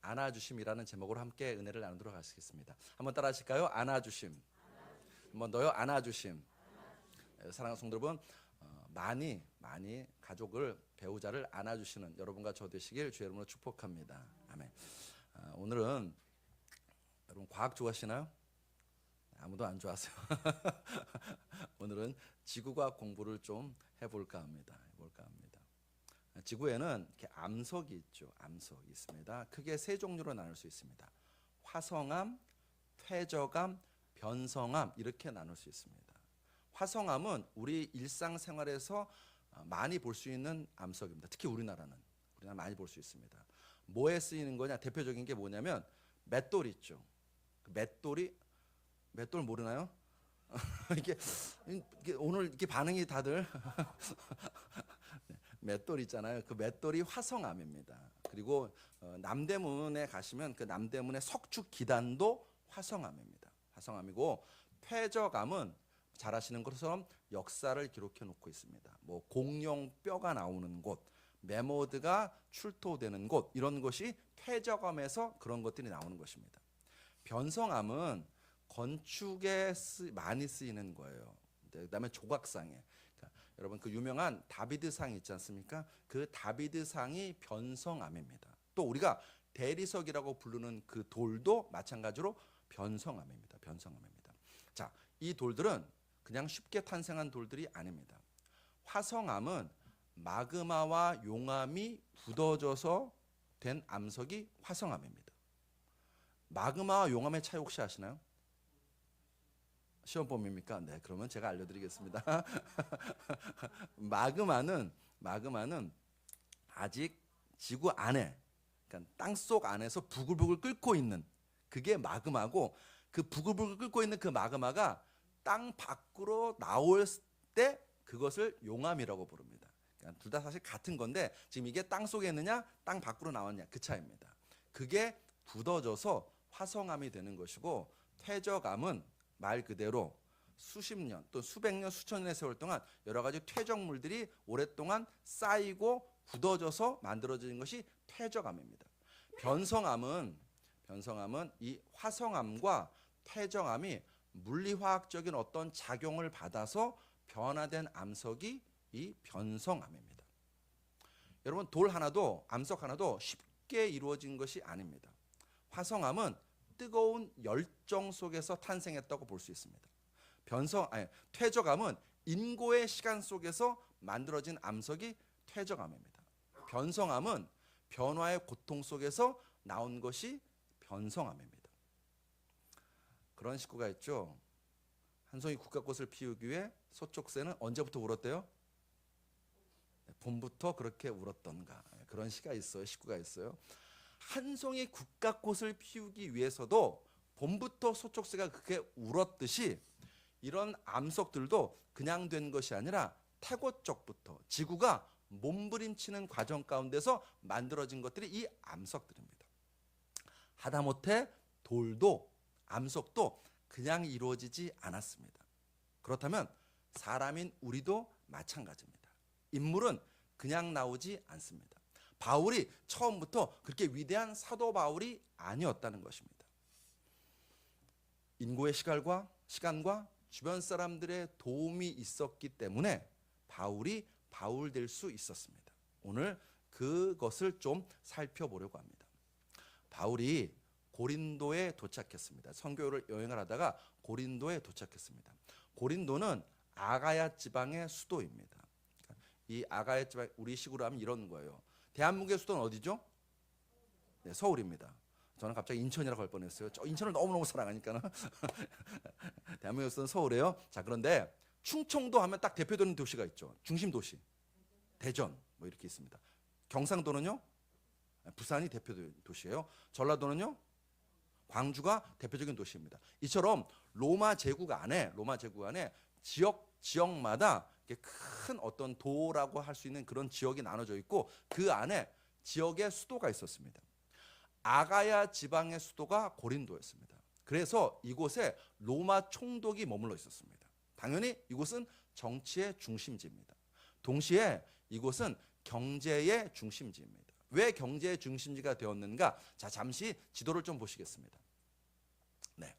안아주심이라는 제목으로 함께 은혜를 나누도록 하겠습니다. 한번 따라 하실까요? 안아주심. 한번 더요. 안아주심. 사랑하는 성도 여러분, 많이 가족을, 배우자를 안아주시는 여러분과 저 되시길 주의 이름으로 축복합니다. 아멘. 오늘은 여러분 과학 좋아하시나요? 아무도 안 좋아하세요. 오늘은 지구과학 공부를 좀 해볼까 합니다. 지구에는 이렇게 암석이 있죠. 암석이 있습니다. 크게 세 종류로 나눌 수 있습니다. 화성암, 퇴적암, 변성암 이렇게 나눌 수 있습니다. 화성암은 우리 일상생활에서 많이 볼 수 있는 암석입니다. 특히 우리나라 많이 볼 수 있습니다. 뭐에 쓰이는 거냐? 대표적인 게 뭐냐면 맷돌 있죠. 맷돌 모르나요? 이게 오늘 이렇게 반응이 다들 맷돌 있잖아요. 그 맷돌이 화성암입니다. 그리고 남대문에 가시면 그 남대문의 석축 기단도 화성암입니다. 화성암이고 퇴적암은 잘 아시는 것처럼 역사를 기록해 놓고 있습니다. 뭐 공룡 뼈가 나오는 곳, 매모드가 출토되는 곳 이런 것이 퇴적암에서 그런 것들이 나오는 것입니다. 변성암은 건축에 많이 쓰이는 거예요. 그다음에 조각상에. 여러분 그 유명한 다비드상 있지 않습니까? 그 다비드상이 변성암입니다. 또 우리가 대리석이라고 부르는 그 돌도 마찬가지로 변성암입니다. 자, 이 돌들은 그냥 쉽게 탄생한 돌들이 아닙니다. 화성암은 마그마와 용암이 굳어져서 된 암석이 화성암입니다. 마그마와 용암의 차이 혹시 아시나요? 시험범입니까? 네, 그러면 제가 알려드리겠습니다. 마그마는 아직 지구 안에, 그러니까 땅속 안에서 부글부글 끓고 있는 그게 마그마고, 그 부글부글 끓고 있는 그 마그마가 땅 밖으로 나올 때 그것을 용암이라고 부릅니다. 그러니까 둘 다 사실 같은 건데 지금 이게 땅 속에 있느냐, 땅 밖으로 나왔냐 그 차이입니다. 그게 굳어져서 화성암이 되는 것이고, 퇴적암은 말 그대로 수십 년 또 수백 년 수천 년의 세월 동안 여러 가지 퇴적물들이 오랫동안 쌓이고 굳어져서 만들어진 것이 퇴적암입니다. 변성암은 이 화성암과 퇴적암이 물리화학적인 어떤 작용을 받아서 변화된 암석이 이 변성암입니다. 여러분 암석 하나도 쉽게 이루어진 것이 아닙니다. 화성암은 뜨거운 열정 속에서 탄생했다고 볼 수 있습니다. 퇴적암은 인고의 시간 속에서 만들어진 암석이 퇴적암입니다. 변성암은 변화의 고통 속에서 나온 것이 변성암입니다. 그런 식구가 있죠. 한 송이 국화꽃을 피우기 위해 소촉새는 언제부터 울었대요? 봄부터 그렇게 울었던가. 그런 식구가 있어요. 한 송이 국화꽃을 피우기 위해서도 봄부터 소촉새가 그렇게 울었듯이 이런 암석들도 그냥 된 것이 아니라 태고적부터 지구가 몸부림치는 과정 가운데서 만들어진 것들이 이 암석들입니다. 하다못해 돌도 암석도 그냥 이루어지지 않았습니다. 그렇다면 사람인 우리도 마찬가지입니다. 인물은 그냥 나오지 않습니다. 바울이 처음부터 그렇게 위대한 사도 바울이 아니었다는 것입니다. 인고의 시간과 주변 사람들의 도움이 있었기 때문에 바울이 바울 될 수 있었습니다. 오늘 그것을 좀 살펴보려고 합니다. 바울이 고린도에 도착했습니다. 선교를 여행을 하다가 고린도에 도착했습니다. 고린도는 아가야 지방의 수도입니다. 이 아가야 지방 우리식으로 하면 이런 거예요. 대한민국의 수도는 어디죠? 네, 서울입니다. 저는 갑자기 인천이라고 할 뻔했어요. 저 인천을 너무너무 사랑하니까. 대한민국의 수도는 서울이에요. 자, 그런데 충청도 하면 딱 대표되는 도시가 있죠. 중심 도시. 대전 뭐 이렇게 있습니다. 경상도는요? 부산이 대표 도시예요. 전라도는요? 광주가 대표적인 도시입니다. 이처럼 로마 제국 안에 지역마다 큰 어떤 도라고 할 수 있는 그런 지역이 나눠져 있고 그 안에 지역의 수도가 있었습니다. 아가야 지방의 수도가 고린도였습니다. 그래서 이곳에 로마 총독이 머물러 있었습니다. 당연히 이곳은 정치의 중심지입니다. 동시에 이곳은 경제의 중심지입니다. 왜 경제의 중심지가 되었는가? 자, 잠시 지도를 좀 보시겠습니다. 네,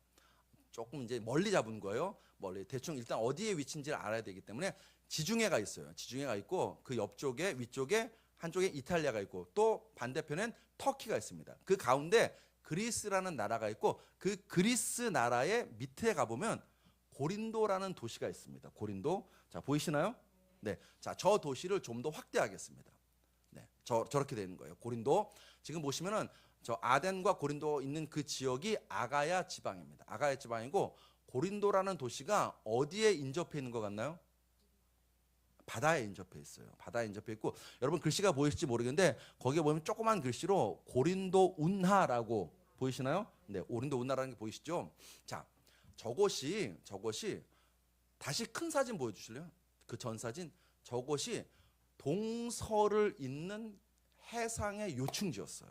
조금 이제 멀리 잡은 거예요. 멀리 대충 일단 어디에 위치인지를 알아야 되기 때문에 지중해가 있어요. 지중해가 있고 그 옆쪽에 위쪽에 한쪽에 이탈리아가 있고 또 반대편엔 터키가 있습니다. 그 가운데 그리스라는 나라가 있고 그 그리스 나라의 밑에 가보면 고린도라는 도시가 있습니다. 고린도. 자, 보이시나요? 네. 자, 저 도시를 좀 더 확대하겠습니다. 네. 저렇게 되는 거예요. 고린도. 지금 보시면은 저 아덴과 고린도 있는 그 지역이 아가야 지방입니다. 아가야 지방이고 고린도라는 도시가 어디에 인접해 있는 것 같나요? 바다에 인접해 있어요. 바다에 인접해 있고 여러분 글씨가 보이실지 모르겠는데 거기에 보면 조그만 글씨로 고린도 운하라고 보이시나요? 네, 고린도 운하라는 게 보이시죠? 자, 저것이 다시 큰 사진 보여주실래요? 그 전 사진. 저것이 동서를 잇는 해상의 요충지였어요.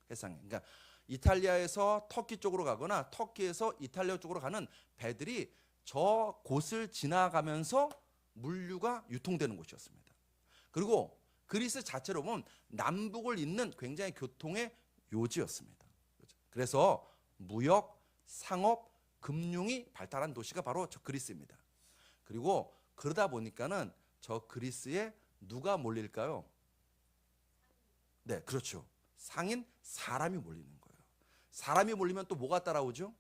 해상에. 그러니까 이탈리아에서 터키 쪽으로 가거나 터키에서 이탈리아 쪽으로 가는 배들이 저 곳을 지나가면서 물류가 유통되는 곳이었습니다. 그리고 그리스 자체로 보면 남북을 잇는 굉장히 교통의 요지였습니다. 그래서 무역, 상업, 금융이 발달한 도시가 바로 저 그리스입니다. 그리고 그러다 보니까는 저 그리스에 누가 몰릴까요? 네, 그렇죠. 상인 사람이 몰리는 거예요. 사람이 몰리면 또 뭐가 따라오죠?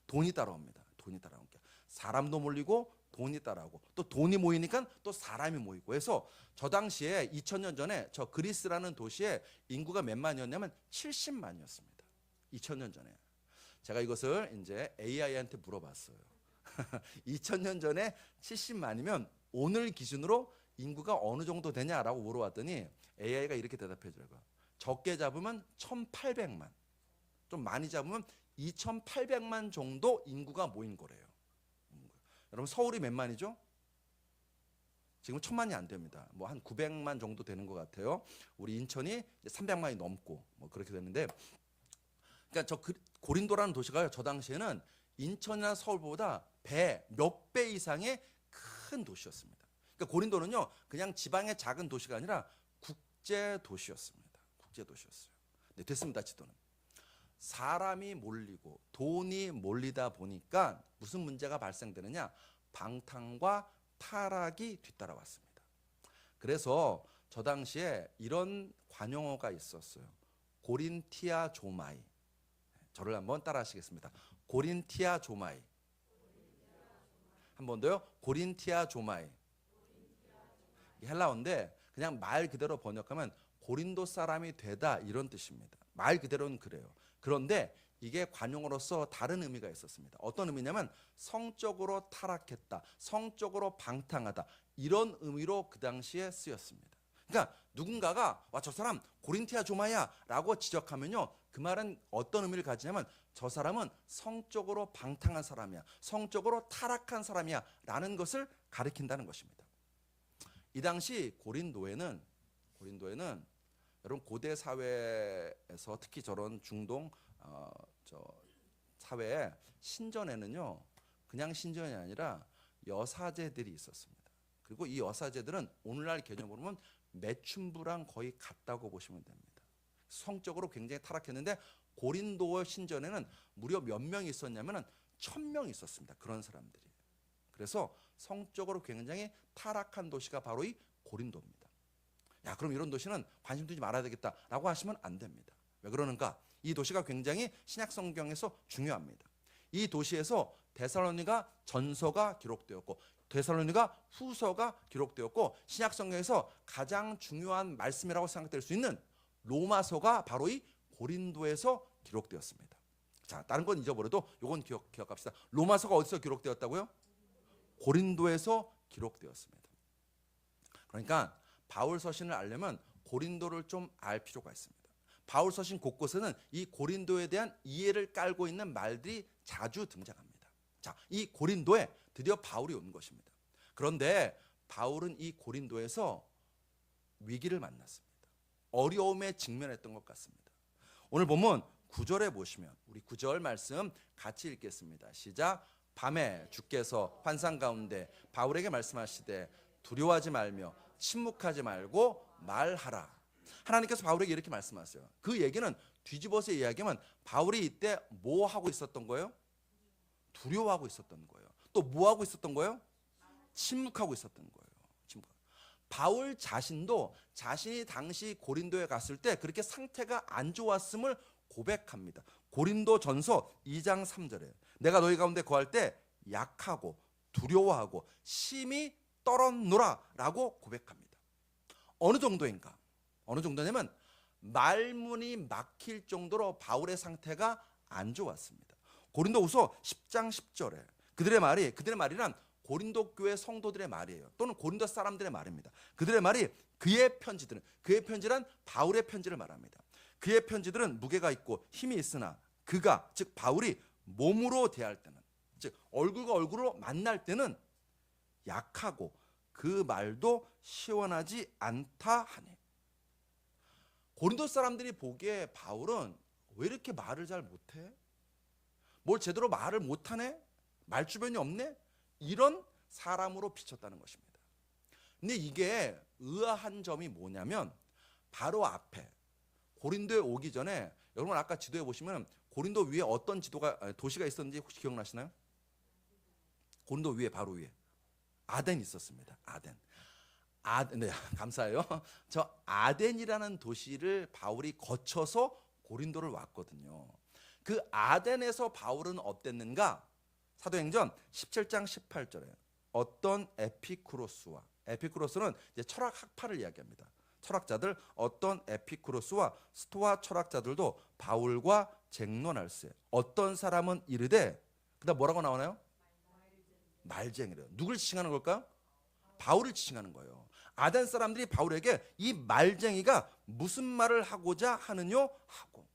돈이 따라옵니다. 돈이 따라오니까 사람도 몰리고 돈이 따라오고 또 돈이 모이니까 또 사람이 모이고 해서 저 당시에 2000년 전에 저 그리스라는 도시에 인구가 몇 만이었냐면 70만이었습니다. 2000년 전에. 제가 이것을 이제 AI한테 물어봤어요. 2000년 전에 70만이면 오늘 기준으로 인구가 어느 정도 되냐라고 물어봤더니 AI가 이렇게 대답해 주더라고요. 적게 잡으면 1800만, 좀 많이 잡으면 2800만 정도 인구가 모인 거래요. 여러분 서울이 몇 만이죠? 지금 1000만이 안 됩니다. 뭐 한 900만 정도 되는 것 같아요. 우리 인천이 300만이 넘고 뭐 그렇게 되는데, 그러니까 저 고린도라는 도시가 저 당시에는 인천이나 서울보다 몇 배 이상의 큰 도시였습니다. 그러니까 고린도는요 그냥 지방의 작은 도시가 아니라 국제 도시였습니다. 국제 도시였어요. 네, 됐습니다. 지도는. 사람이 몰리고 돈이 몰리다 보니까 무슨 문제가 발생되느냐? 방탕과 타락이 뒤따라왔습니다. 그래서 저 당시에 이런 관용어가 있었어요. 고린티아 조마이. 저를 한번 따라 하시겠습니다. 고린티아 조마이. 한 번 더요. 고린티아 조마이. 헬라어인데 그냥 말 그대로 번역하면 고린도 사람이 되다 이런 뜻입니다. 말 그대로는 그래요. 그런데 이게 관용어로서 다른 의미가 있었습니다. 어떤 의미냐면 성적으로 타락했다, 성적으로 방탕하다 이런 의미로 그 당시에 쓰였습니다. 그러니까 누군가가 와, 저 사람 고린티아 조마야 라고 지적하면요 그 말은 어떤 의미를 가지냐면 저 사람은 성적으로 방탕한 사람이야, 성적으로 타락한 사람이야 라는 것을 가리킨다는 것입니다. 이 당시 고린도에는 여러분 고대 사회에서 특히 저런 중동 저 사회에 신전에는요 그냥 신전이 아니라 여사제들이 있었습니다. 그리고 이 여사제들은 오늘날 개념으로 보면 매춘부랑 거의 같다고 보시면 됩니다. 성적으로 굉장히 타락했는데 고린도 신전에는 무려 몇 명이 있었냐면 1000명이 있었습니다. 그런 사람들이. 그래서 성적으로 굉장히 타락한 도시가 바로 이 고린도입니다. 야, 그럼 이런 도시는 관심 두지 말아야 되겠다라고 하시면 안 됩니다. 왜 그러는가? 이 도시가 굉장히 신약 성경에서 중요합니다. 이 도시에서 데살로니가 전서가 기록되었고 데살로니가 후서가 기록되었고 신약 성경에서 가장 중요한 말씀이라고 생각될 수 있는 로마서가 바로 이 고린도에서 기록되었습니다. 자, 다른 건 잊어버려도 이건 기억합시다. 로마서가 어디서 기록되었다고요? 고린도에서 기록되었습니다. 그러니까 바울 서신을 알려면 고린도를 좀 알 필요가 있습니다. 바울 서신 곳곳에는 이 고린도에 대한 이해를 깔고 있는 말들이 자주 등장합니다. 자, 이 고린도에 드디어 바울이 온 것입니다. 그런데 바울은 이 고린도에서 위기를 만났습니다. 어려움에 직면했던 것 같습니다. 오늘 보면 9절에 보시면 우리 9절 말씀 같이 읽겠습니다. 시작. 밤에 주께서 환상 가운데 바울에게 말씀하시되 두려워하지 말며 침묵하지 말고 말하라. 하나님께서 바울에게 이렇게 말씀하세요. 그 얘기는 뒤집어서 이야기하면 바울이 이때 뭐 하고 있었던 거예요? 두려워하고 있었던 거예요. 또 뭐 하고 있었던 거예요? 침묵하고 있었던 거예요. 바울 자신도 자신이 당시 고린도에 갔을 때 그렇게 상태가 안 좋았음을 고백합니다. 고린도전서 2장 3절에 내가 너희 가운데 거할 때 약하고 두려워하고 심히 떨었노라 라고 고백합니다. 어느 정도인가? 어느 정도냐면 말문이 막힐 정도로 바울의 상태가 안 좋았습니다. 고린도후서 10장 10절에 그들의 말이란 고린도 교회 성도들의 말이에요. 또는 고린도 사람들의 말입니다. 그들의 말이 그의 편지란 바울의 편지를 말합니다. 그의 편지들은 무게가 있고 힘이 있으나 그가 즉 바울이 몸으로 대할 때는 즉 얼굴과 얼굴로 만날 때는 약하고 그 말도 시원하지 않다 하니. 고린도 사람들이 보기에 바울은 왜 이렇게 말을 잘 못해? 뭘 제대로 말을 못하네? 말주변이 없네? 이런 사람으로 비쳤다는 것입니다. 근데 이게 의아한 점이 뭐냐면 바로 앞에 고린도에 오기 전에 여러분 아까 지도에 보시면 고린도 위에 어떤 도시가 있었는지 혹시 기억나시나요? 고린도 위에 바로 위에 아덴이 있었습니다. 네, 감사해요. 저 아덴이라는 도시를 바울이 거쳐서 고린도를 왔거든요. 그 아덴에서 바울은 어땠는가? 사도행전 17장 18절에 어떤 에피쿠로스는 이제 철학 학파를 이야기합니다. 철학자들 어떤 에피쿠로스와 스토아 철학자들도 바울과 쟁론할세. 어떤 사람은 이르되 그다음 뭐라고 나오나요? 말쟁이래요. 누굴 지칭하는 걸까요? 바울을 지칭하는 거예요. 아덴 사람들이 바울에게 이 말쟁이가 무슨 말을 하고자 하느뇨 하고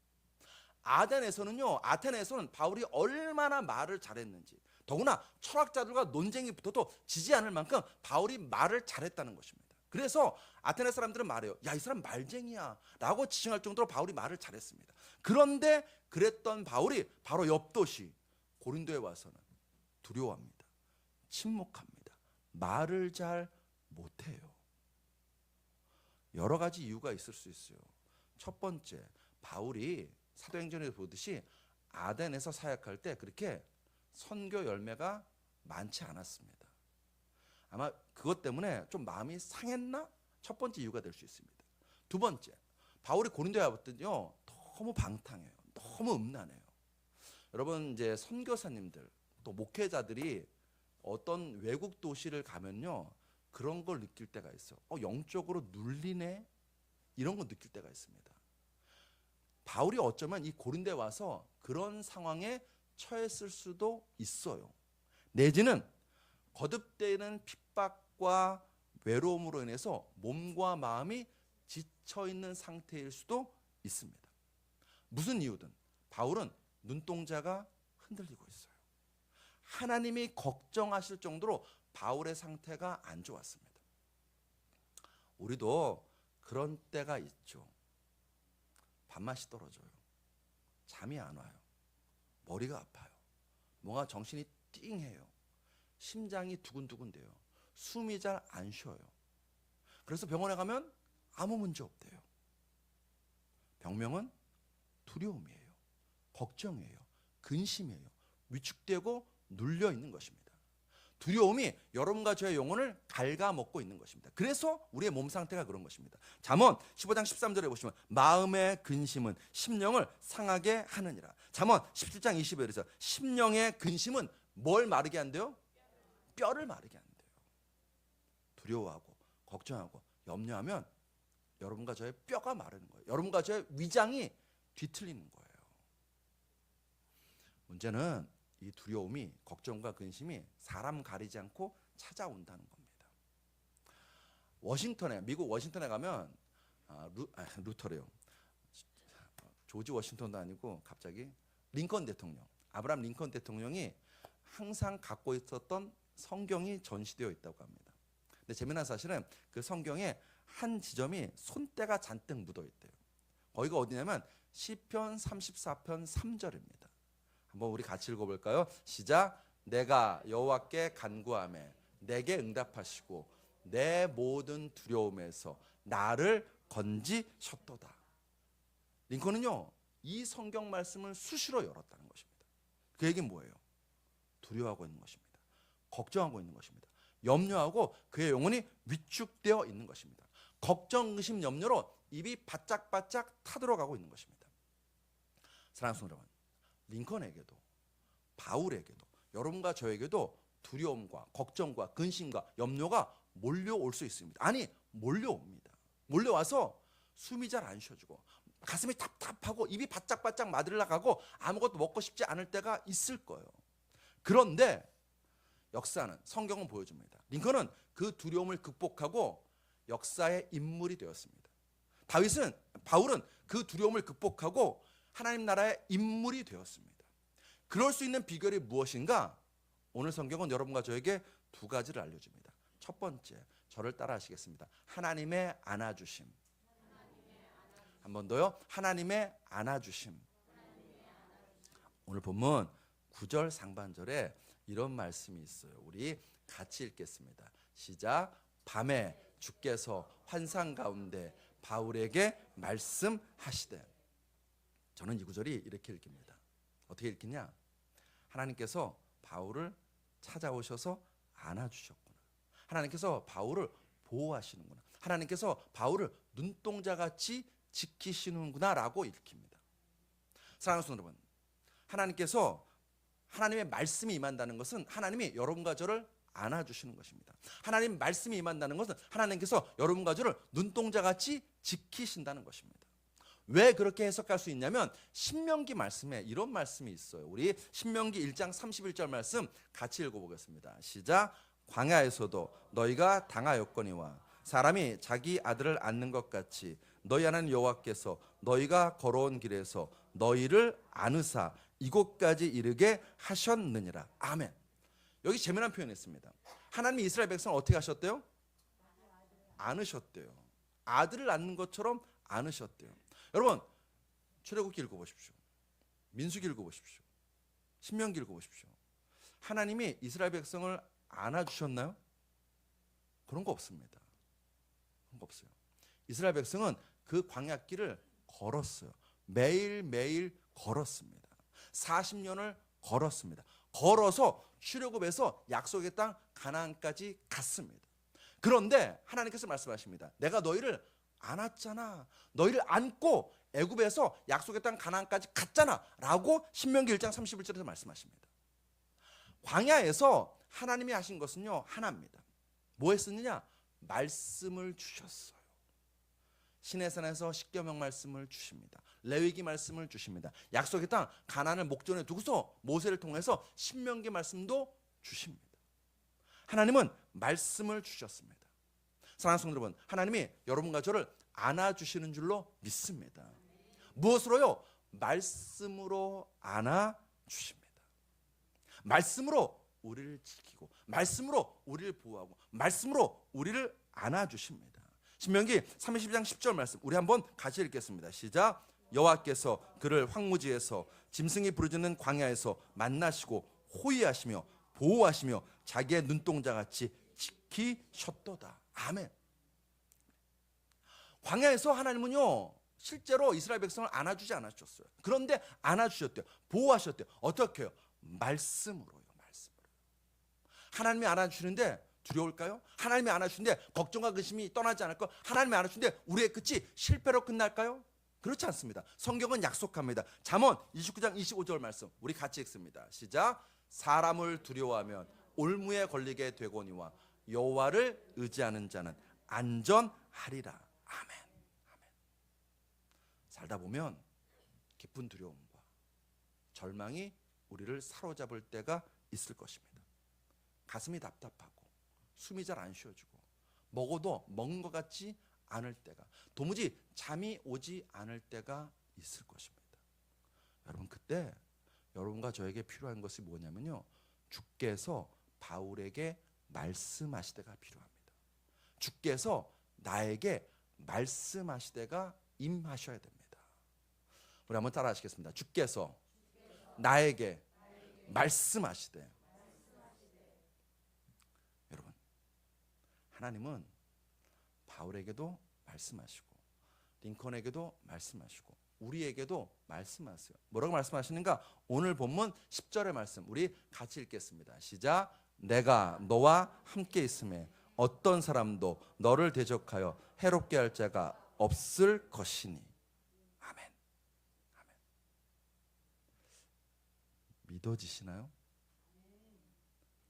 아테네에서는 바울이 얼마나 말을 잘했는지 더구나 철학자들과 논쟁이 붙어도 지지 않을 만큼 바울이 말을 잘했다는 것입니다. 그래서 아테네 사람들은 말해요. 야, 이 사람 말쟁이야 라고 지칭할 정도로 바울이 말을 잘했습니다. 그런데 그랬던 바울이 바로 옆 도시 고린도에 와서는 두려워합니다. 침묵합니다. 말을 잘 못해요. 여러 가지 이유가 있을 수 있어요. 첫 번째, 바울이 사도행전에서 보듯이 아덴에서 사역할 때 그렇게 선교 열매가 많지 않았습니다. 아마 그것 때문에 좀 마음이 상했나? 첫 번째 이유가 될 수 있습니다. 두 번째, 바울이 고린도에 왔더니요 너무 방탕해요. 너무 음란해요. 여러분 이제 선교사님들 또 목회자들이 어떤 외국 도시를 가면요 그런 걸 느낄 때가 있어요. 영적으로 눌리네? 이런 거 느낄 때가 있습니다. 바울이 어쩌면 이 고린도에 와서 그런 상황에 처했을 수도 있어요. 내지는 거듭되는 핍박과 외로움으로 인해서 몸과 마음이 지쳐있는 상태일 수도 있습니다. 무슨 이유든 바울은 눈동자가 흔들리고 있어요. 하나님이 걱정하실 정도로 바울의 상태가 안 좋았습니다. 우리도 그런 때가 있죠. 밥맛이 떨어져요. 잠이 안 와요. 머리가 아파요. 뭔가 정신이 띵해요. 심장이 두근두근대요. 숨이 잘 안 쉬어요. 그래서 병원에 가면 아무 문제 없대요. 병명은 두려움이에요. 걱정이에요. 근심이에요. 위축되고 눌려 있는 것입니다. 두려움이 여러분과 저의 영혼을 갉아먹고 있는 것입니다. 그래서 우리의 몸 상태가 그런 것입니다. 잠언 15장 13절에 보시면 마음의 근심은 심령을 상하게 하느니라. 잠언 17장 20절에서 심령의 근심은 뭘 마르게 한대요? 뼈를 마르게 한대요. 두려워하고 걱정하고 염려하면 여러분과 저의 뼈가 마르는 거예요. 여러분과 저의 위장이 뒤틀리는 거예요. 문제는 이 두려움이 걱정과 근심이 사람 가리지 않고 찾아온다는 겁니다. 미국 워싱턴에 가면 루터래요. 조지 워싱턴도 아니고 갑자기 링컨 대통령, 아브라함 링컨 대통령이 항상 갖고 있었던 성경이 전시되어 있다고 합니다. 근데 재미난 사실은 그 성경에 한 지점이 손때가 잔뜩 묻어 있대요. 거기가 어디냐면 시편 34편 3절입니다. 한번 우리 같이 읽어볼까요? 시작. 내가 여호와께 간구하매 내게 응답하시고 내 모든 두려움에서 나를 건지셨도다. 링컨은요 이 성경 말씀을 수시로 열었다는 것입니다. 그 얘기는 뭐예요? 두려워하고 있는 것입니다. 걱정하고 있는 것입니다. 염려하고 그의 영혼이 위축되어 있는 것입니다. 걱정, 의심, 염려로 입이 바짝바짝 타들어가고 있는 것입니다. 사랑하는 성도 여러분, 링컨에게도 바울에게도 여러분과 저에게도 두려움과 걱정과 근심과 염려가 몰려올 수 있습니다. 아니 몰려옵니다. 몰려와서 숨이 잘 안 쉬어지고 가슴이 답답하고 입이 바짝바짝 마들나가고 아무것도 먹고 싶지 않을 때가 있을 거예요. 그런데 역사는 성경은 보여줍니다. 링컨은 그 두려움을 극복하고 역사의 인물이 되었습니다. 바울은 그 두려움을 극복하고 하나님 나라의 인물이 되었습니다. 그럴 수 있는 비결이 무엇인가? 오늘 성경은 여러분과 저에게 두 가지를 알려줍니다. 첫 번째, 저를 따라 하시겠습니다. 하나님의 안아주심. 한 번 더요. 하나님의 안아주심. 오늘 본문 9절 상반절에 이런 말씀이 있어요. 우리 같이 읽겠습니다. 시작. 밤에 주께서 환상 가운데 바울에게 말씀하시되. 저는 이 구절이 이렇게 읽힙니다. 어떻게 읽히냐? 하나님께서 바울을 찾아오셔서 안아주셨구나. 하나님께서 바울을 보호하시는구나. 하나님께서 바울을 눈동자같이 지키시는구나 라고 읽힙니다. 사랑하는 성도 여러분, 하나님께서 하나님의 말씀이 임한다는 것은 하나님이 여러분과 저를 안아주시는 것입니다. 하나님 말씀이 임한다는 것은 하나님께서 여러분과 저를 눈동자같이 지키신다는 것입니다. 왜 그렇게 해석할 수 있냐면 신명기 말씀에 이런 말씀이 있어요. 우리 신명기 1장 31절 말씀 같이 읽어보겠습니다. 시작. 광야에서도 너희가 당하였거니와 사람이 자기 아들을 안는 것 같이 너희 하나님 여호와께서 너희가 걸어온 길에서 너희를 안으사 이곳까지 이르게 하셨느니라. 아멘. 여기 재미난 표현이 있습니다. 하나님이 이스라엘 백성을 어떻게 하셨대요? 안으셨대요. 아들을 안는 것처럼 안으셨대요. 여러분 출애굽기 읽어보십시오. 민수기 읽어보십시오. 신명기 읽어보십시오. 하나님이 이스라엘 백성을 안아주셨나요? 그런 거 없습니다. 그런 거 없어요. 이스라엘 백성은 그 광야길을 걸었어요. 매일매일 걸었습니다. 40년을 걸었습니다. 걸어서 출애굽에서 약속의 땅 가나안까지 갔습니다. 그런데 하나님께서 말씀하십니다. 내가 너희를 안았잖아. 너희를 안고 애굽에서 약속의 땅 가나안까지 갔잖아 라고 신명기 1장 31절에서 말씀하십니다. 광야에서 하나님이 하신 것은요 하나입니다. 뭐 했느냐? 말씀을 주셨어요. 시내산에서 십계명 말씀을 주십니다. 레위기 말씀을 주십니다. 약속의 땅 가나안을 목전에 두고서 모세를 통해서 신명기 말씀도 주십니다. 하나님은 말씀을 주셨습니다. 사랑하는 성도 여러분, 하나님이 여러분과 저를 안아주시는 줄로 믿습니다. 무엇으로요? 말씀으로 안아주십니다. 말씀으로 우리를 지키고 말씀으로 우리를 보호하고 말씀으로 우리를 안아주십니다. 신명기 30장 10절 말씀 우리 한번 같이 읽겠습니다. 시작. 여호와께서 그를 황무지에서 짐승이 부르짖는 광야에서 만나시고 호위하시며 보호하시며 자기의 눈동자같이 지키셨도다. 아멘. 광야에서 하나님은요 실제로 이스라엘 백성을 안아주지 않으셨어요. 그런데 안아주셨대요. 보호하셨대요. 어떻게 해요? 말씀으로요. 말씀으로. 하나님이 안아주시는데 두려울까요? 하나님이 안아주시는데 걱정과 근심이 떠나지 않을까요? 하나님이 안아주시는데 우리의 끝이 실패로 끝날까요? 그렇지 않습니다. 성경은 약속합니다. 잠언 29장 25절 말씀 우리 같이 읽습니다. 시작. 사람을 두려워하면 올무에 걸리게 되거니와 여호와를 의지하는 자는 안전하리라. 아멘. 아멘. 살다 보면 깊은 두려움과 절망이 우리를 사로잡을 때가 있을 것입니다. 가슴이 답답하고 숨이 잘 안 쉬어지고 먹어도 먹은 것 같지 않을 때가 도무지 잠이 오지 않을 때가 있을 것입니다. 여러분 그때 여러분과 저에게 필요한 것이 뭐냐면요. 주께서 바울에게 말씀하시대가 필요합니다. 주께서 나에게 말씀하시대가 임하셔야 됩니다. 우리 한번 따라 하시겠습니다. 주께서 나에게 말씀하시대. 여러분 하나님은 바울에게도 말씀하시고 링컨에게도 말씀하시고 우리에게도 말씀하세요. 뭐라고 말씀하시는가? 오늘 본문 10절의 말씀 우리 같이 읽겠습니다. 시작. 내가 너와 함께 있음에 어떤 사람도 너를 대적하여 해롭게 할 자가 없을 것이니. 아멘. 아멘. 믿어지시나요?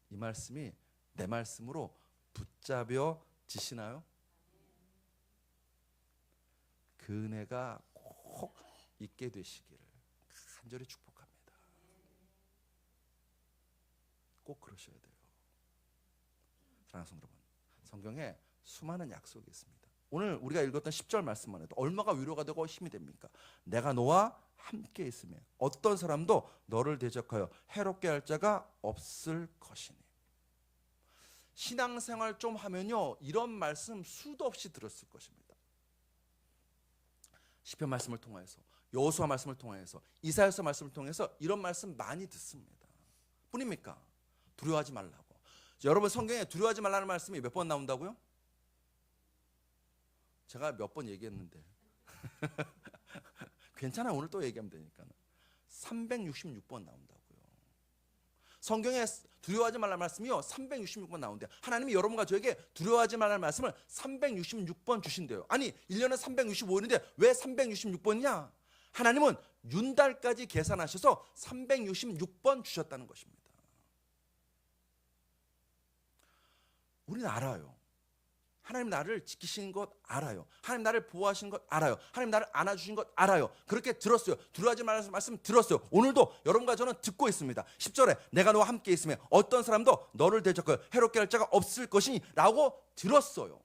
이 말씀이 내 말씀으로 붙잡혀지시나요? 그 은혜가 꼭 있게 되시기를 간절히 축복합니다. 꼭 그러셔야 돼요. 사랑하는 성도 여러분, 성경에 수많은 약속이 있습니다. 오늘 우리가 읽었던 10절 말씀만 해도 얼마나 위로가 되고 힘이 됩니까? 내가 너와 함께 있으며 어떤 사람도 너를 대적하여 해롭게 할 자가 없을 것이니. 신앙생활 좀 하면요 이런 말씀 수도 없이 들었을 것입니다. 시편 말씀을 통해서, 여호수아 말씀을 통해서, 이사야서 말씀을 통해서 이런 말씀 많이 듣습니다. 뿐입니까? 두려워하지 말라고. 여러분 성경에 두려워하지 말라는 말씀이 몇 번 나온다고요? 제가 몇 번 얘기했는데 괜찮아요. 오늘 또 얘기하면 되니까. 366번 나온다고요. 성경에 두려워하지 말라는 말씀이요 366번 나오는데 하나님이 여러분과 저에게 두려워하지 말라는 말씀을 366번 주신대요. 아니 1년에 365일인데 왜 366번이냐? 하나님은 윤달까지 계산하셔서 366번 주셨다는 것입니다. 우리는 알아요. 하나님 나를 지키시는 것 알아요. 하나님 나를 보호하시는 것 알아요. 하나님 나를 안아주신 것 알아요. 그렇게 들었어요. 두려워하지 말라는 말씀 들었어요. 오늘도 여러분과 저는 듣고 있습니다. 10절에 내가 너와 함께 있으면 어떤 사람도 너를 대적하여 해롭게 할 자가 없을 것이니 라고 들었어요.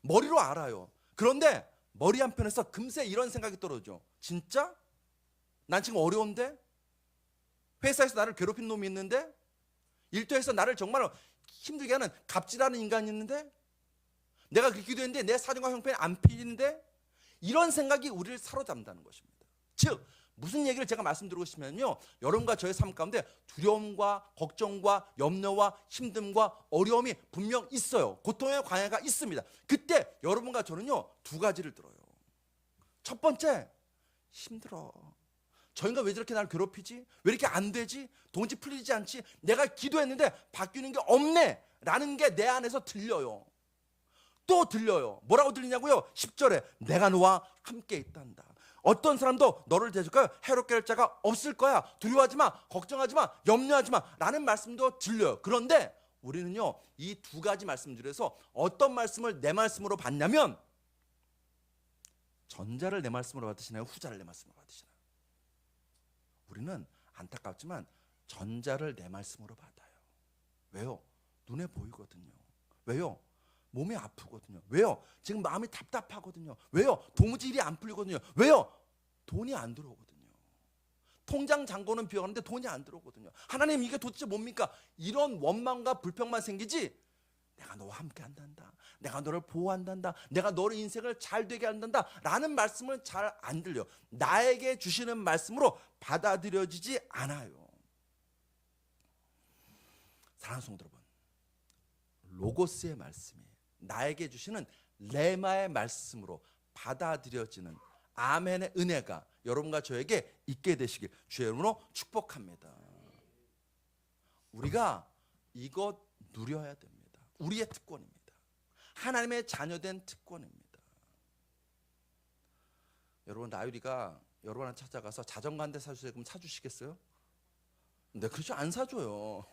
머리로 알아요. 그런데 머리 한편에서 금세 이런 생각이 떨어져. 진짜? 난 지금 어려운데? 회사에서 나를 괴롭힌 놈이 있는데? 일터에서 나를 정말 힘들게 하는 갑질하는 인간이 있는데? 내가 그렇게 기도했는데 내 사정과 형편이 안 풀리는데? 이런 생각이 우리를 사로잡는다는 것입니다. 즉 무슨 얘기를 제가 말씀드리고 싶으면요 여러분과 저의 삶 가운데 두려움과 걱정과 염려와 힘듦과 어려움이 분명 있어요. 고통의 광야가 있습니다. 그때 여러분과 저는요 두 가지를 들어요. 첫 번째, 힘들어. 저 인간 왜 저렇게 나를 괴롭히지? 왜 이렇게 안 되지? 도무지 풀리지 않지? 내가 기도했는데 바뀌는 게 없네 라는 게 내 안에서 들려요. 또 들려요. 뭐라고 들리냐고요? 10절에 내가 너와 함께 있단다. 어떤 사람도 너를 대적하여 해롭게 할 자가 없을 거야. 두려워하지 마, 걱정하지 마, 염려하지 마 라는 말씀도 들려요. 그런데 우리는요 이 두 가지 말씀 중에서 어떤 말씀을 내 말씀으로 받냐면 전자를 내 말씀으로 받으시나요? 후자를 내 말씀으로 받으시나요? 우리는 안타깝지만 전자를 내 말씀으로 받아요. 왜요? 눈에 보이거든요. 왜요? 몸이 아프거든요. 왜요? 지금 마음이 답답하거든요. 왜요? 도무지 일이 안 풀리거든요. 왜요? 돈이 안 들어오거든요. 통장 잔고는 비어가는데 돈이 안 들어오거든요. 하나님 이게 도대체 뭡니까? 이런 원망과 불평만 생기지 내가 너와 함께 한단다. 내가 너를 보호한단다. 내가 너의 인생을 잘 되게 한단다 라는 말씀은 잘 안 들려. 나에게 주시는 말씀으로 받아들여지지 않아요. 사랑하는 성도 여러분, 로고스의 말씀이 나에게 주시는 레마의 말씀으로 받아들여지는 아멘의 은혜가 여러분과 저에게 있게 되시길 주의 이름으로 축복합니다. 우리가 이것 누려야 됩니다. 우리의 특권입니다. 하나님의 자녀된 특권입니다. 여러분 나유리가 여러분한테 찾아가서 자전거 한 대 사주세요. 그럼 사주시겠어요? 네, 그렇죠. 안 사줘요.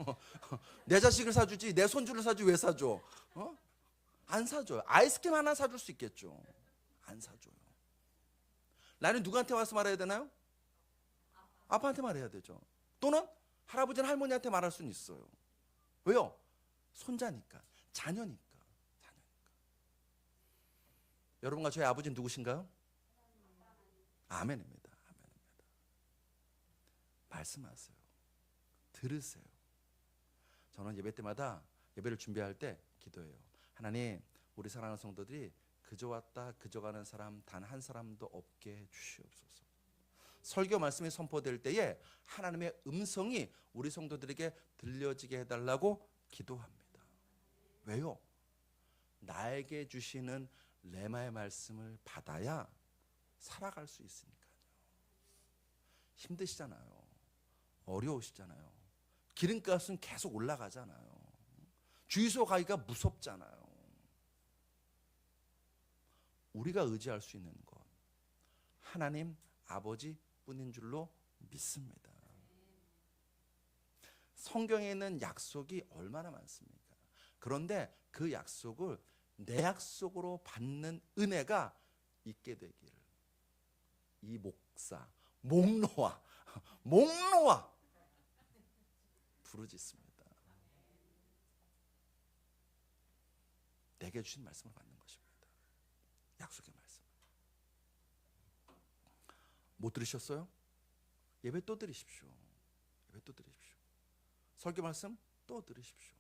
내 자식을 사주지 내 손주를 사주지 왜 사줘? 안 사줘요. 아이스크림 하나 사줄 수 있겠죠. 안 사줘요. 나는 누구한테 와서 말해야 되나요? 아빠한테 말해야 되죠. 또는 할아버지나 할머니한테 말할 수는 있어요. 왜요? 손자니까, 자녀니까. 여러분과 저희 아버지는 누구신가요? 아멘입니다. 아멘입니다. 말씀하세요. 들으세요. 저는 예배 때마다 예배를 준비할 때 기도해요. 하나님, 우리 사랑하는 성도들이 그저 왔다 그저 가는 사람 단 한 사람도 없게 해주시옵소서. 설교 말씀이 선포될 때에 하나님의 음성이 우리 성도들에게 들려지게 해달라고 기도합니다. 왜요? 나에게 주시는 레마의 말씀을 받아야 살아갈 수 있으니까요. 힘드시잖아요. 어려우시잖아요. 기름값은 계속 올라가잖아요. 주유소 가기가 무섭잖아요. 우리가 의지할 수 있는 것 하나님 아버지뿐인 줄로 믿습니다. 성경에 있는 약속이 얼마나 많습니까? 그런데 그 약속을 내 약속으로 받는 은혜가 있게 되기를 이 목사 목노아 부르짖습니다. 내게 주신 말씀을 받는 것입니다. 약속의 말씀. 못 들으셨어요? 예배 또 드리십시오. 예배 또 드리십시오. 설교 말씀 또 들으십시오.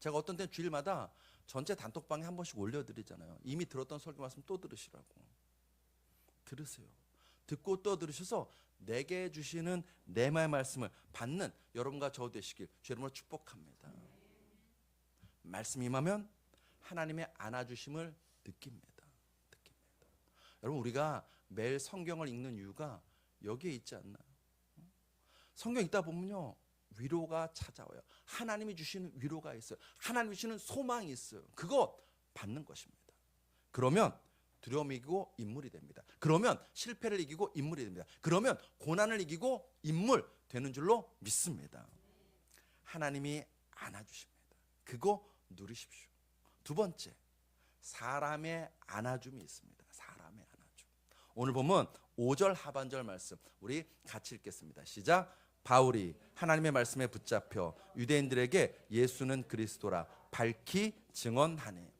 제가 어떤 때는 주일마다 전체 단톡방에 한 번씩 올려드리잖아요. 이미 들었던 설교 말씀 또 들으시라고. 들으세요. 듣고 또 들으셔서 내게 주시는 레마의 말씀을 받는 여러분과 저 되시길 주 이름으로 축복합니다. 말씀 임하면 하나님의 안아주심을 느낍니다. 여러분 우리가 매일 성경을 읽는 이유가 여기에 있지 않나요? 성경 읽다 보면요 위로가 찾아와요. 하나님이 주시는 위로가 있어요. 하나님이 주시는 소망이 있어요. 그거 받는 것입니다. 그러면 두려움을 이기고 인물이 됩니다. 그러면 실패를 이기고 인물이 됩니다. 그러면 고난을 이기고 인물 되는 줄로 믿습니다. 하나님이 안아주십니다. 그거 누리십시오. 두 번째, 사람의 안아줌이 있습니다. 사람의 안아줌. 오늘 보면 5절 하반절 말씀 우리 같이 읽겠습니다. 시작. 바울이 하나님의 말씀에 붙잡혀 유대인들에게 예수는 그리스도라 밝히 증언하네.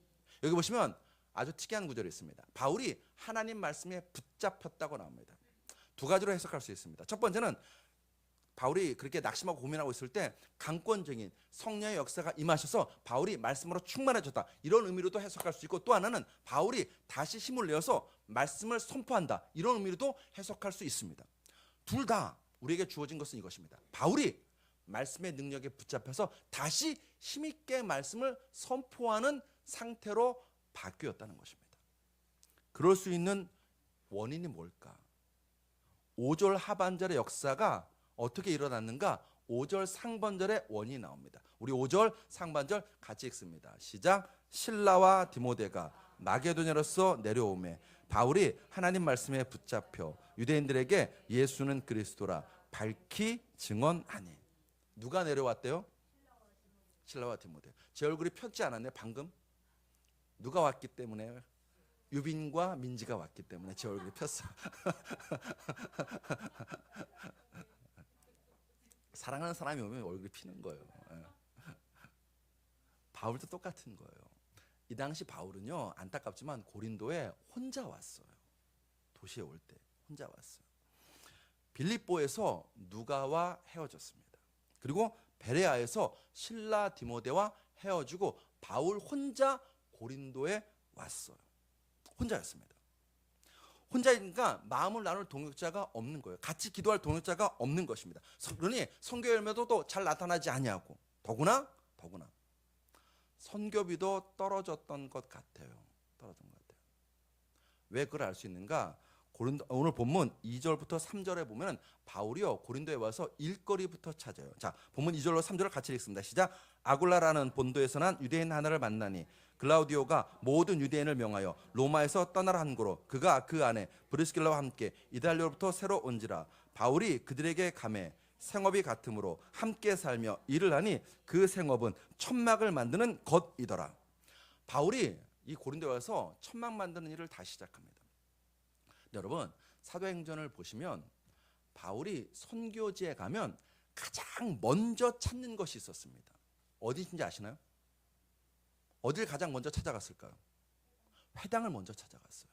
여기 보시면 아주 특이한 구절이 있습니다. 바울이 하나님 말씀에 붙잡혔다고 나옵니다. 두 가지로 해석할 수 있습니다. 첫 번째는 바울이 그렇게 낙심하고 고민하고 있을 때 강권적인 성령의 역사가 임하셔서 바울이 말씀으로 충만해졌다. 이런 의미로도 해석할 수 있고 또 하나는 바울이 다시 힘을 내어서 말씀을 선포한다. 이런 의미로도 해석할 수 있습니다. 둘 다 우리에게 주어진 것은 이것입니다. 바울이 말씀의 능력에 붙잡혀서 다시 힘있게 말씀을 선포하는 상태로 바뀌었다는 것입니다. 그럴 수 있는 원인이 뭘까? 5절 하반절의 역사가 어떻게 일어났는가? 5절 상반절의 원인이 나옵니다. 우리 5절 상반절 같이 읽습니다. 시작. 실라와 디모데가 마게도냐로서 내려오매 바울이 하나님 말씀에 붙잡혀 유대인들에게 예수는 그리스도라 밝히 증언하니. 누가 내려왔대요? 실라와 디모데. 제 얼굴이 폈지 않았네 방금? 누가 왔기 때문에? 유빈과 민지가 왔기 때문에 제 얼굴이 폈어. 사랑하는 사람이 오면 얼굴이 피는 거예요. 바울도 똑같은 거예요. 이 당시 바울은요 안타깝지만 고린도에 혼자 왔어요. 도시에 올 때 혼자 왔어요. 빌립보에서 누가와 헤어졌습니다. 그리고 베레아에서 실라 디모데와 헤어지고 바울 혼자 고린도에 왔어요. 혼자였습니다. 혼자니까 마음을 나눌 동역자가 없는 거예요. 같이 기도할 동역자가 없는 것입니다. 그러니 선교 열매도 또 잘 나타나지 아니하고 더구나 선교비도 떨어졌던 것 같아요. 왜 그걸 알 수 있는가? 오늘 본문 2절부터 3절에 보면 바울이요 고린도에 와서 일거리부터 찾아요. 자, 본문 2절로 3절을 같이 읽습니다. 시작. 아굴라라는 본도에서 난 유대인 하나를 만나니 글라우디오가 모든 유대인을 명하여 로마에서 떠나라 한 고로 그가 그 안에 브리스길라와 함께 이달리오로부터 새로 온지라. 바울이 그들에게 가매 생업이 같으므로 함께 살며 일을 하니 그 생업은 천막을 만드는 것이더라. 바울이 이 고린도에 와서 천막 만드는 일을 다시 시작합니다. 여러분 사도행전을 보시면 바울이 선교지에 가면 가장 먼저 찾는 것이 있었습니다. 어디인지 아시나요? 어딜 가장 먼저 찾아갔을까요? 회당을 먼저 찾아갔어요.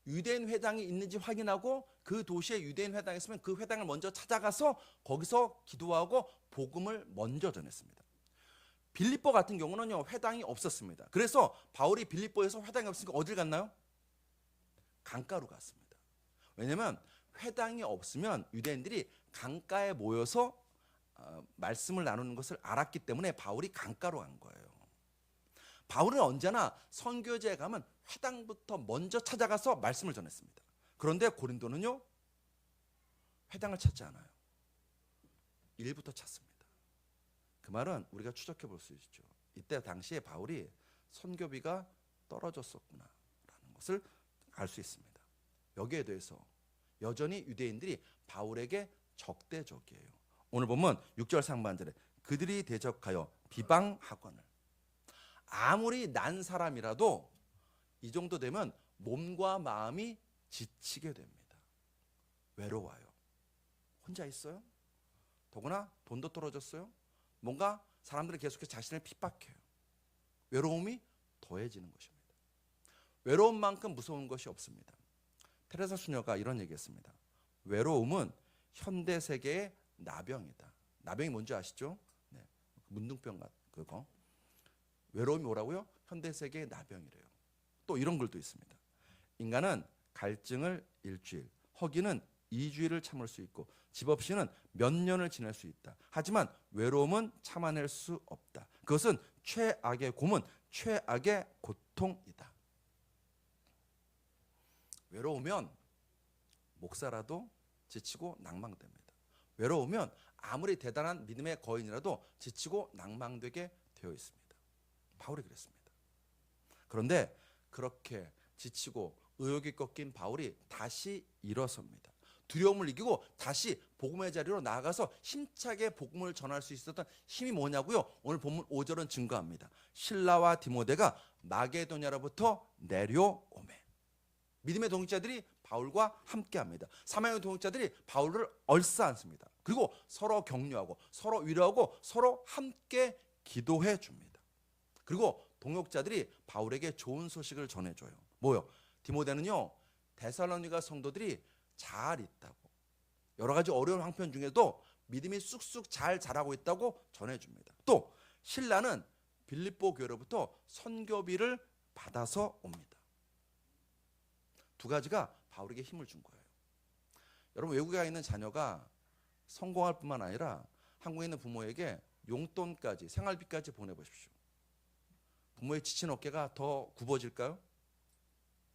유대인 회당이 있는지 확인하고 그 도시에 유대인 회당이 있으면 그 회당을 먼저 찾아가서 거기서 기도하고 복음을 먼저 전했습니다. 빌립보 같은 경우는요 회당이 없었습니다. 그래서 바울이 빌립보에서 회당이 없으니까 어딜 갔나요? 강가로 갔습니다. 왜냐하면 회당이 없으면 유대인들이 강가에 모여서 말씀을 나누는 것을 알았기 때문에 바울이 강가로 간 거예요. 바울은 언제나 선교지에 가면 회당부터 먼저 찾아가서 말씀을 전했습니다. 그런데 고린도는요, 회당을 찾지 않아요. 일부터 찾습니다. 그 말은 우리가 추적해 볼 수 있죠. 이때 당시에 바울이 선교비가 떨어졌었구나 라는 것을 알 수 있습니다. 여기에 대해서 여전히 유대인들이 바울에게 적대적이에요. 오늘 보면 6절 상반절에 그들이 대적하여 비방하거늘. 아무리 난 사람이라도 이 정도 되면 몸과 마음이 지치게 됩니다. 외로워요. 혼자 있어요. 더구나 돈도 떨어졌어요. 뭔가 사람들이 계속해서 자신을 핍박해요. 외로움이 더해지는 것입니다. 외로움만큼 무서운 것이 없습니다. 테레사 수녀가 이런 얘기했습니다. 외로움은 현대 세계의 나병이다. 나병이 뭔지 아시죠? 네. 문둥병 그거. 외로움이 뭐라고요? 현대 세계의 나병이래요. 또 이런 글도 있습니다. 인간은 갈증을 일주일, 허기는 2주일을 참을 수 있고 집 없이는 몇 년을 지낼 수 있다. 하지만 외로움은 참아낼 수 없다. 그것은 최악의 고문, 최악의 고통이다. 외로우면 목사라도 지치고 낭망됩니다. 외로우면 아무리 대단한 믿음의 거인이라도 지치고 낭망되게 되어 있습니다. 바울이 그랬습니다. 그런데 그렇게 지치고 의욕이 꺾인 바울이 다시 일어섭니다. 두려움을 이기고 다시 복음의 자리로 나아가서 힘차게 복음을 전할 수 있었던 힘이 뭐냐고요? 오늘 본문 5절은 증거합니다. 실라와 디모데가 마게도냐로부터 내려오매. 믿음의 동역자들이 바울과 함께합니다. 사마리아 동역자들이 바울을 얼싸안습니다. 그리고 서로 격려하고 서로 위로하고 서로 함께 기도해 줍니다. 그리고 동역자들이 바울에게 좋은 소식을 전해줘요. 뭐요? 디모데는요, 데살로니가 성도들이 잘 있다고, 여러 가지 어려운 형편 중에도 믿음이 쑥쑥 잘 자라고 있다고 전해줍니다. 또 신라는 빌립보 교회로부터 선교비를 받아서 옵니다. 두 가지가 바울에게 힘을 준 거예요. 여러분, 외국에 가 있는 자녀가 성공할 뿐만 아니라 한국에 있는 부모에게 용돈까지, 생활비까지 보내보십시오. 부모의 지친 어깨가 더 굽어질까요?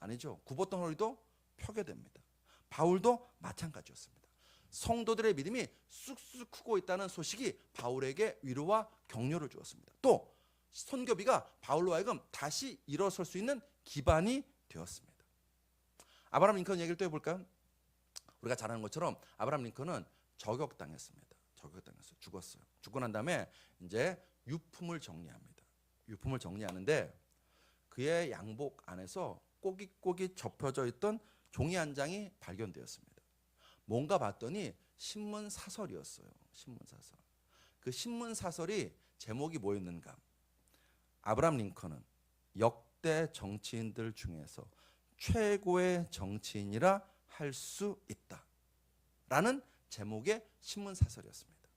아니죠. 굽었던 허리도 펴게 됩니다. 바울도 마찬가지였습니다. 성도들의 믿음이 쑥쑥 크고 있다는 소식이 바울에게 위로와 격려를 주었습니다. 또 선교비가 바울로 하여금 다시 일어설 수 있는 기반이 되었습니다. 아브라함 링컨 얘기를 또 해볼까요? 우리가 잘 아는 것처럼 아브라함 링컨은 저격당했습니다. 저격당했어요. 죽었어요. 죽고 난 다음에 이제 유품을 정리합니다. 유품을 정리하는데 그의 양복 안에서 꼬깃꼬깃 접혀져 있던 종이 한 장이 발견되었습니다. 뭔가 봤더니 신문 사설이었어요. 신문 사설. 그 신문 사설이 제목이 뭐였는가? 아브라함 링컨은 역대 정치인들 중에서 최고의 정치인이라 할 수 있다 라는 제목의 신문 사설이었습니다.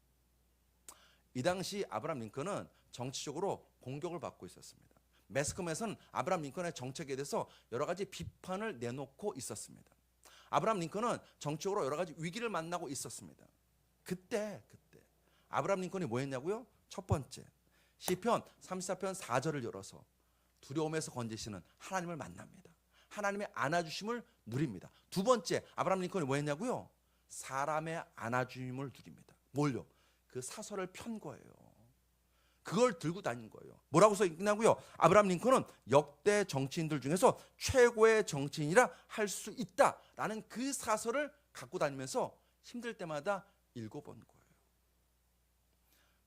이 당시 아브라함 링컨은 정치적으로 공격을 받고 있었습니다. 매스컴에서는 아브라함 링컨의 정책에 대해서 여러 가지 비판을 내놓고 있었습니다. 아브라함 링컨은 정치적으로 여러 가지 위기를 만나고 있었습니다. 그때 아브라함 링컨이 뭐 했냐고요? 첫 번째, 시편 34편 4절을 열어서 두려움에서 건지시는 하나님을 만납니다. 하나님의 안아주심을 누립니다. 두 번째, 아브라함 링컨이 뭐 했냐고요? 사람의 안아주심을 누립니다. 뭘요? 그 사설을 편 거예요. 그걸 들고 다닌 거예요. 뭐라고 써 있냐고요? 아브라함 링컨은 역대 정치인들 중에서 최고의 정치인이라 할 수 있다라는 그 사설을 갖고 다니면서 힘들 때마다 읽어본 거예요.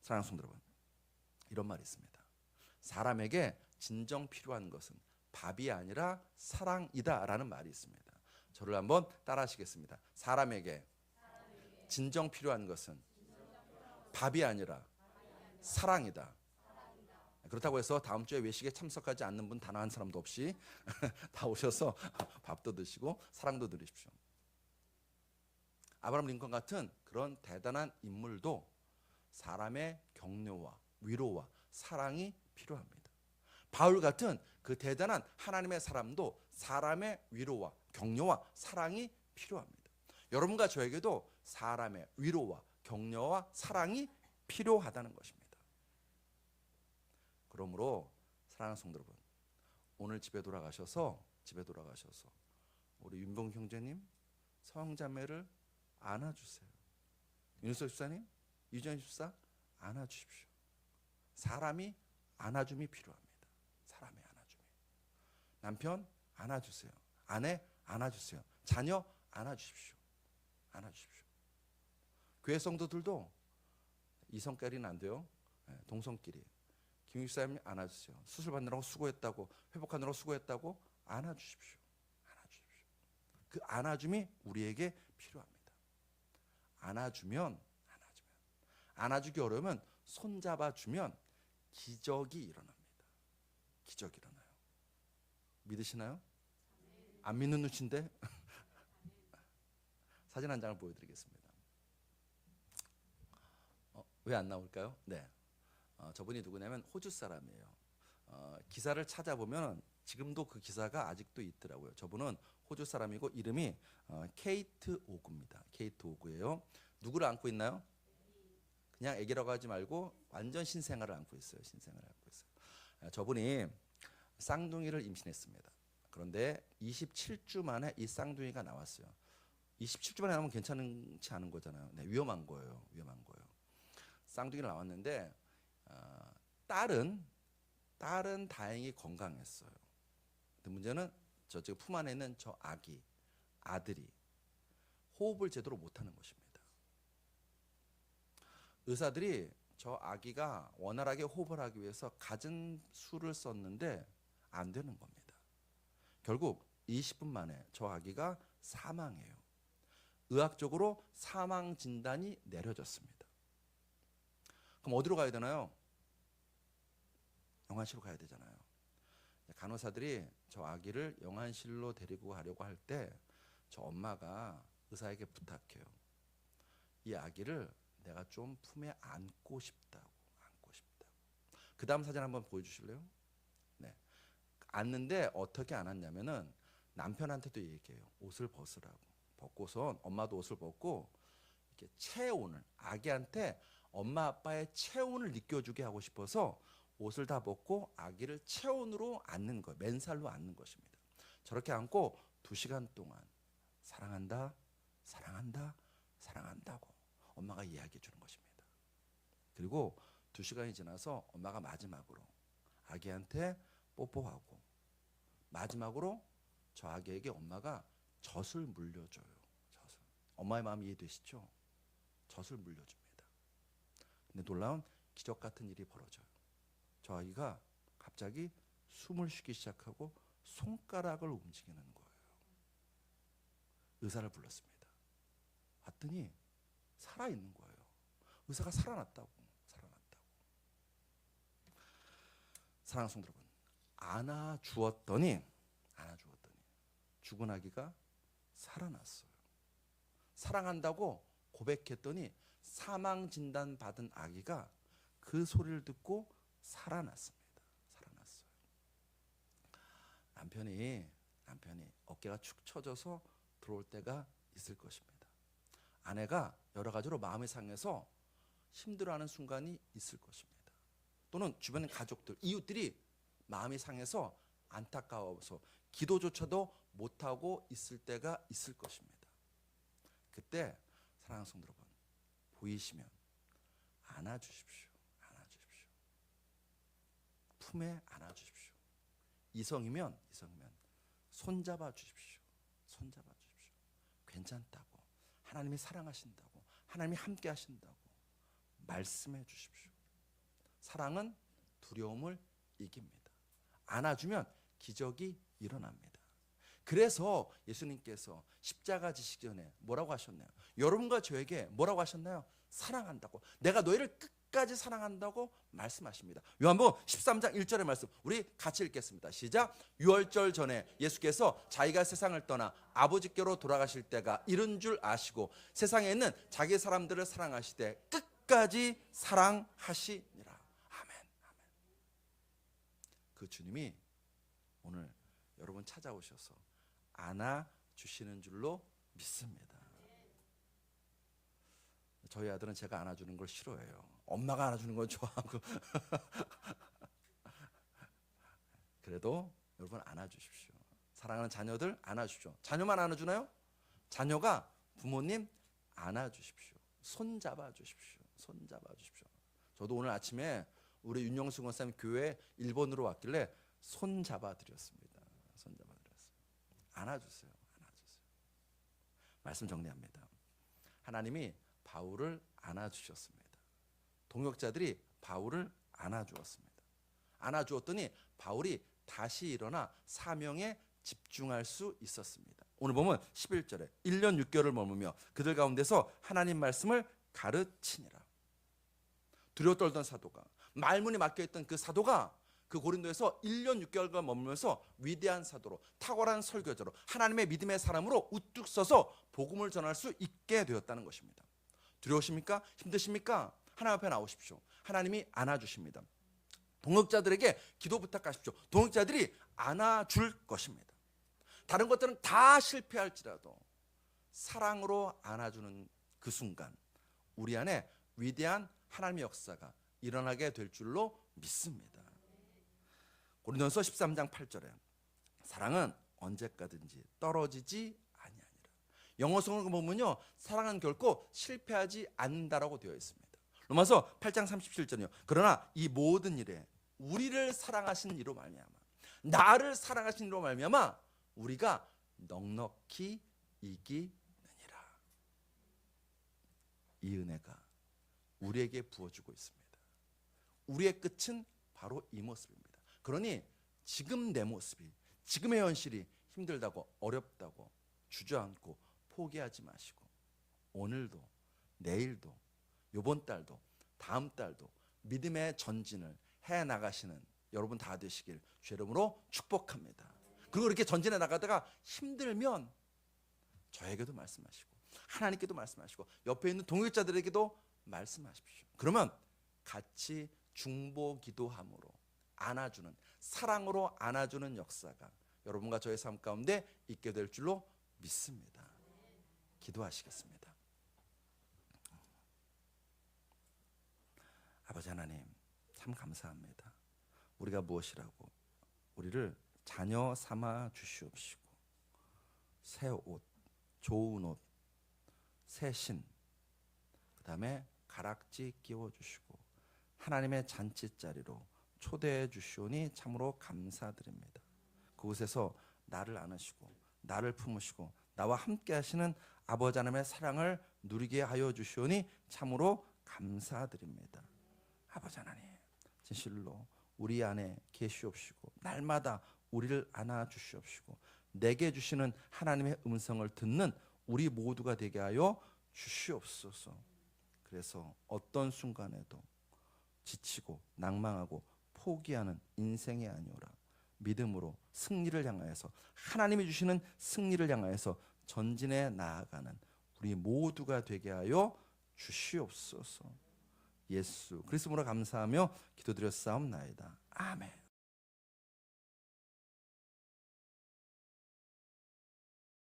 사랑하는 성도 여러분, 이런 말이 있습니다. 사람에게 진정 필요한 것은 밥이 아니라 사랑이다라는 말이 있습니다. 저를 한번 따라하시겠습니다. 사람에게 진정 필요한 것은 밥이 아니라 사랑이다. 그렇다고 해서 다음 주에 외식에 참석하지 않는 분 단 한 사람도 없이 다 오셔서 밥도 드시고 사랑도 누리십시오. 아브라함 링컨 같은 그런 대단한 인물도 사람의 격려와 위로와 사랑이 필요합니다. 바울 같은 그 대단한 하나님의 사람도 사람의 위로와 격려와 사랑이 필요합니다. 여러분과 저에게도 사람의 위로와 격려와 사랑이 필요하다는 것입니다. 그러므로 사랑하는 성도 여러분, 오늘 집에 돌아가셔서 우리 윤봉 형제님, 성자매를 안아주세요. 윤석 집사님, 유전 집사 안아주십시오. 사람이 안아줌이 필요합니다. 사람의 안아줌이. 남편 안아주세요. 아내 안아주세요. 자녀 안아주십시오. 안아주십시오. 교회 성도들도 이성끼리는 안 돼요. 동성끼리. 김 집사님 안아주세요. 수술 받느라고 수고했다고, 회복하느라고 수고했다고 안아주십시오. 안아주십시오. 그 안아줌이 우리에게 필요합니다. 안아주기 어려우면 손잡아주면 기적이 일어납니다. 기적이 일어나요. 믿으시나요? 안 믿는 눈치인데 사진 한 장을 보여드리겠습니다. 왜 안 나올까요? 네, 저분이 누구냐면 호주 사람이에요. 기사를 찾아보면 지금도 그 기사가 아직도 있더라고요. 저분은 호주 사람이고 이름이 케이트 오구입니다. 케이트 오구예요. 누구를 안고 있나요? 그냥 아기라고 하지 말고 완전 신생아를 안고 있어요. 신생아를 안고 있어요. 저분이 쌍둥이를 임신했습니다. 그런데 27주 만에 이 쌍둥이가 나왔어요. 27주 만에 나오면 괜찮지 않은 거잖아요. 네, 위험한 거예요. 쌍둥이가 나왔는데 딸은 다행히 건강했어요. 근데 문제는 저쪽 품 안에 있는 저 아들이 호흡을 제대로 못하는 것입니다. 의사들이 저 아기가 원활하게 호흡을 하기 위해서 갖은 수를 썼는데 안 되는 겁니다. 결국 20분 만에 저 아기가 사망해요. 의학적으로 사망 진단이 내려졌습니다. 그럼 어디로 가야 되나요? 영안실로 가야 되잖아요. 간호사들이 저 아기를 영안실로 데리고 가려고 할 때 저 엄마가 의사에게 부탁해요. 이 아기를 내가 좀 품에 안고 싶다고. 그 다음 사진 한번 보여주실래요? 네. 안는데 어떻게 안았냐면은 남편한테도 얘기해요. 옷을 벗으라고. 벗고선 엄마도 옷을 벗고 이렇게 체온을, 아기한테 엄마 아빠의 체온을 느껴주게 하고 싶어서 옷을 다 벗고 아기를 체온으로 안는 거예요. 맨살로 안는 것입니다. 저렇게 안고 2시간 동안 사랑한다고 엄마가 이야기해 주는 것입니다. 그리고 2시간이 지나서 엄마가 마지막으로 아기한테 뽀뽀하고 마지막으로 저 아기에게 엄마가 젖을 물려줘요. 엄마의 마음 이해되시죠? 젖을 물려줍니다. 근데 놀라운 기적 같은 일이 벌어져요. 저 아기가 갑자기 숨을 쉬기 시작하고 손가락을 움직이는 거예요. 의사를 불렀습니다. 봤더니 살아있는 거예요. 의사가 살아났다고. 사랑하는 성도 여러분, 안아주었더니 죽은 아기가 살아났어요. 사랑한다고 고백했더니 사망 진단 받은 아기가 그 소리를 듣고 살아났습니다. 남편이 어깨가 축 처져서 들어올 때가 있을 것입니다. 아내가 여러 가지로 마음이 상해서 힘들어하는 순간이 있을 것입니다. 또는 주변의 가족들, 이웃들이 마음이 상해서 안타까워서 기도조차도 못하고 있을 때가 있을 것입니다. 그때 사랑하는 성도 여러분, 보이시면 안아주십시오. 품에 안아주십시오. 이성이면 손잡아 주십시오. 괜찮다고, 하나님이 사랑하신다고, 하나님이 함께 하신다고 말씀해 주십시오. 사랑은 두려움을 이깁니다. 안아주면 기적이 일어납니다. 그래서 예수님께서 십자가 지시기 전에 뭐라고 하셨나요? 여러분과 저에게 뭐라고 하셨나요? 사랑한다고, 내가 너희를 끝까지 사랑한다고 말씀하십니다. 요한복음 13장 1절의 말씀 우리 같이 읽겠습니다. 시작. 유월절 전에 예수께서 자기가 세상을 떠나 아버지께로 돌아가실 때가 이른 줄 아시고 세상에 있는 자기 사람들을 사랑하시되 끝까지 사랑하시니라. 아멘. 그 주님이 오늘 여러분 찾아오셔서 안아주시는 줄로 믿습니다. 저희 아들은 제가 안아주는 걸 싫어해요. 엄마가 안아주는 건 좋아하고 그래도 여러분 안아주십시오. 사랑하는 자녀들 안아주십시오. 자녀만 안아주나요? 자녀가 부모님 안아주십시오. 손잡아 주십시오. 손잡아 주십시오. 저도 오늘 아침에 우리 윤영수 권사님 교회 일본으로 왔길래 손잡아 드렸습니다. 손잡아 드렸어요. 안아주세요. 안아주세요. 말씀 정리합니다. 하나님이 바울을 안아주셨습니다. 동역자들이 바울을 안아주었습니다. 안아주었더니 바울이 다시 일어나 사명에 집중할 수 있었습니다. 오늘 보면 11절에 1년 6개월을 머물며 그들 가운데서 하나님 말씀을 가르치니라. 두려워 떨던 사도가, 말문이 막혀있던 그 사도가 그 고린도에서 1년 6개월간 머물면서 위대한 사도로, 탁월한 설교자로, 하나님의 믿음의 사람으로 우뚝 서서 복음을 전할 수 있게 되었다는 것입니다. 두려우십니까? 힘드십니까? 하나님 앞에 나오십시오. 하나님이 안아주십니다. 동역자들에게 기도 부탁하십시오. 동역자들이 안아줄 것입니다. 다른 것들은 다 실패할지라도 사랑으로 안아주는 그 순간 우리 안에 위대한 하나님의 역사가 일어나게 될 줄로 믿습니다. 고린도전서 13장 8절에 사랑은 언제까든지 떨어지지 아니하니라. 영어성을 보면요, 사랑은 결코 실패하지 않는다라고 되어 있습니다. 로마서 8장 37절이요. 그러나 이 모든 일에 우리를 사랑하신 이로 말미암아, 나를 사랑하신 이로 말미암아 우리가 넉넉히 이기느니라. 이 은혜가 우리에게 부어주고 있습니다. 우리의 끝은 바로 이 모습입니다. 그러니 지금 내 모습이, 지금의 현실이 힘들다고, 어렵다고 주저앉고 포기하지 마시고 오늘도, 내일도, 이번 달도, 다음 달도 믿음의 전진을 해 나가시는 여러분 다 되시길 주 이름으로 축복합니다. 그리고 이렇게 전진해 나가다가 힘들면 저에게도 말씀하시고 하나님께도 말씀하시고 옆에 있는 동역자들에게도 말씀하십시오. 그러면 같이 중보 기도함으로 안아주는, 사랑으로 안아주는 역사가 여러분과 저의 삶 가운데 있게 될 줄로 믿습니다. 기도하시겠습니다. 아버지 하나님, 참 감사합니다. 우리가 무엇이라고 우리를 자녀 삼아 주시옵시고 새 옷, 좋은 옷, 새 신, 그 다음에 가락지 끼워주시고 하나님의 잔치자리로 초대해 주시오니 참으로 감사드립니다. 그곳에서 나를 안으시고 나를 품으시고 나와 함께 하시는 아버지 하나님의 사랑을 누리게 하여 주시오니 참으로 감사드립니다. 아버지 하나님, 진실로 우리 안에 계시옵시고 날마다 우리를 안아 주시옵시고 내게 주시는 하나님의 음성을 듣는 우리 모두가 되게 하여 주시옵소서. 그래서 어떤 순간에도 지치고 낭망하고 포기하는 인생이 아니오라 믿음으로 승리를 향하여서, 하나님이 주시는 승리를 향하여서 전진해 나아가는 우리 모두가 되게 하여 주시옵소서. 예수 그리스도로 감사하며 기도드렸사옵나이다. 아멘.